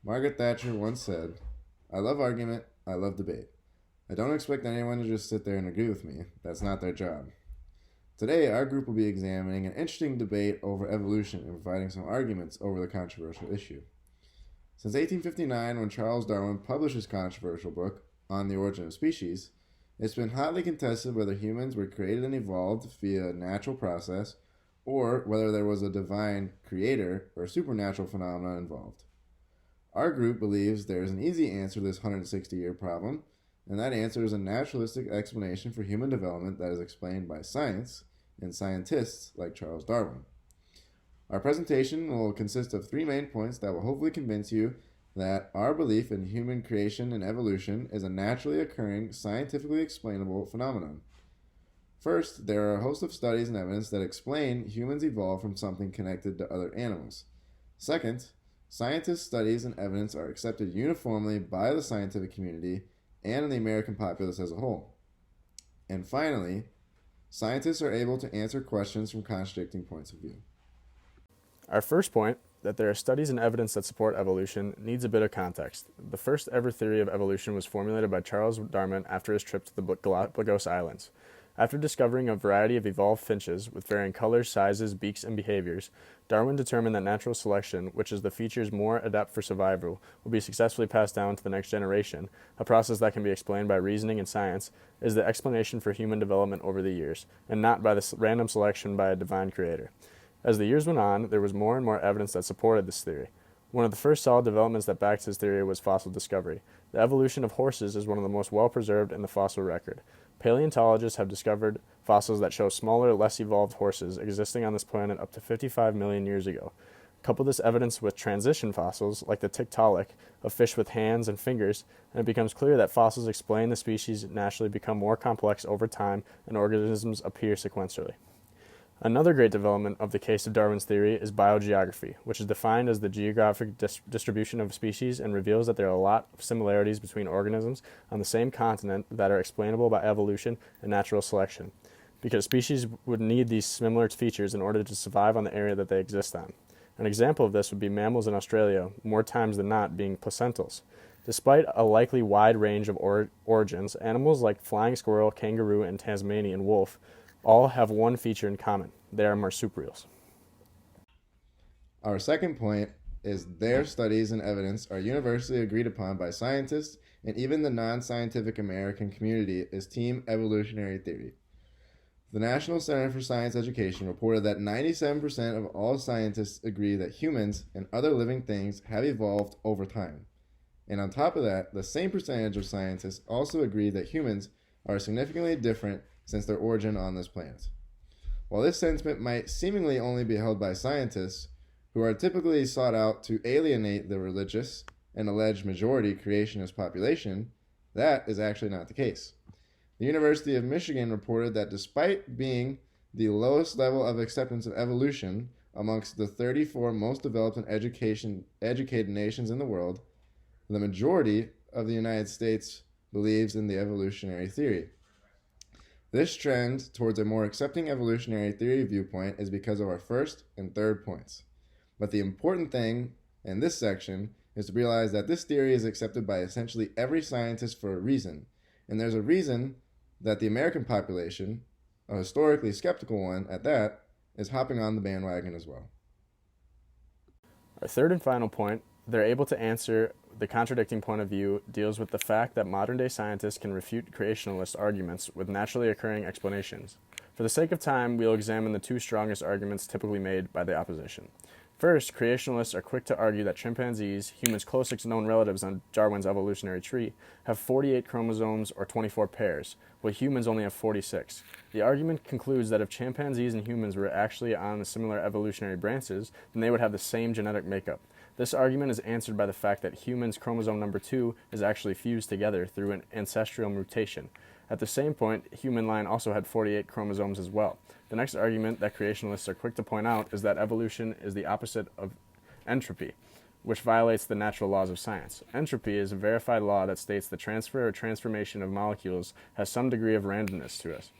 Margaret Thatcher once said, "I love argument, I love debate. I don't expect anyone to just sit there and agree with me. That's not their job." Today, our group will be examining an interesting debate over evolution and providing some arguments over the controversial issue. Since 1859, when Charles Darwin published his controversial book, On the Origin of Species, it's been hotly contested whether humans were created and evolved via a natural process or whether there was a divine creator or supernatural phenomenon involved. Our group believes there is an easy answer to this 160-year problem, and that answer is a naturalistic explanation for human development that is explained by science and scientists like Charles Darwin. Our presentation will consist of three main points that will hopefully convince you that our belief in human creation and evolution is a naturally occurring, scientifically explainable phenomenon. First, there are a host of studies and evidence that explain humans evolved from something connected to other animals. Second, scientists' studies and evidence are accepted uniformly by the scientific community and the American populace as a whole. And finally, scientists are able to answer questions from contradicting points of view. Our first point, that there are studies and evidence that support evolution, needs a bit of context. The first ever theory of evolution was formulated by Charles Darwin after his trip to the Galapagos Islands. After discovering a variety of evolved finches with varying colors, sizes, beaks, and behaviors, Darwin determined that natural selection, which is the features more adept for survival, will be successfully passed down to the next generation, a process that can be explained by reasoning and science, is the explanation for human development over the years, and not by the random selection by a divine creator. As the years went on, there was more and more evidence that supported this theory. One of the first solid developments that backed his theory was fossil discovery. The evolution of horses is one of the most well-preserved in the fossil record. Paleontologists have discovered fossils that show smaller, less evolved horses existing on this planet up to 55 million years ago. Couple this evidence with transition fossils, like the Tiktaalik, of fish with hands and fingers, and it becomes clear that fossils explain the species naturally become more complex over time and organisms appear sequentially. Another great development of the case of Darwin's theory is biogeography, which is defined as the geographic distribution of species and reveals that there are a lot of similarities between organisms on the same continent that are explainable by evolution and natural selection, because species would need these similar features in order to survive on the area that they exist on. An example of this would be mammals in Australia, more times than not being placentals. Despite a likely wide range of origins, animals like flying squirrel, kangaroo, and Tasmanian wolf all have one feature in common. They are marsupials. Our second point is their studies and evidence are universally agreed upon by scientists and even the non-scientific American community is Team Evolutionary Theory. The National Center for Science Education reported that 97% of all scientists agree that humans and other living things have evolved over time. And on top of that, the same percentage of scientists also agree that humans are significantly different since their origin on this planet. While this sentiment might seemingly only be held by scientists, who are typically sought out to alienate the religious and alleged majority creationist population, that is actually not the case. The University of Michigan reported that despite being the lowest level of acceptance of evolution amongst the 34 most developed and educated nations in the world, the majority of the United States believes in the evolutionary theory. This trend towards a more accepting evolutionary theory viewpoint is because of our first and third points. But the important thing in this section is to realize that this theory is accepted by essentially every scientist for a reason. And there's a reason that the American population, a historically skeptical one at that, is hopping on the bandwagon as well. Our third and final point, they're able to answer the contradicting point of view, deals with the fact that modern-day scientists can refute creationalist arguments with naturally occurring explanations. For the sake of time, we'll examine the two strongest arguments typically made by the opposition. First, creationists are quick to argue that chimpanzees, humans' closest known relatives on Darwin's evolutionary tree, have 48 chromosomes or 24 pairs, while humans only have 46. The argument concludes that if chimpanzees and humans were actually on similar evolutionary branches, then they would have the same genetic makeup. This argument is answered by the fact that humans' chromosome number 2 is actually fused together through an ancestral mutation. At the same point, human line also had 48 chromosomes as well. The next argument that creationists are quick to point out is that evolution is the opposite of entropy, which violates the natural laws of science. Entropy is a verified law that states the transfer or transformation of molecules has some degree of randomness to us.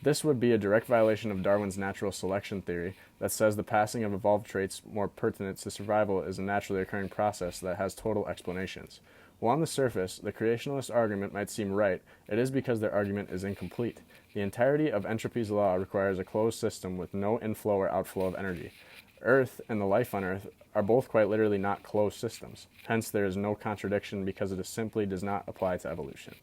This would be a direct violation of Darwin's natural selection theory that says the passing of evolved traits more pertinent to survival is a naturally occurring process that has total explanations. While on the surface, the creationalist argument might seem right, it is because their argument is incomplete. The entirety of entropy's law requires a closed system with no inflow or outflow of energy. Earth and the life on Earth are both quite literally not closed systems. Hence, there is no contradiction because it simply does not apply to evolution.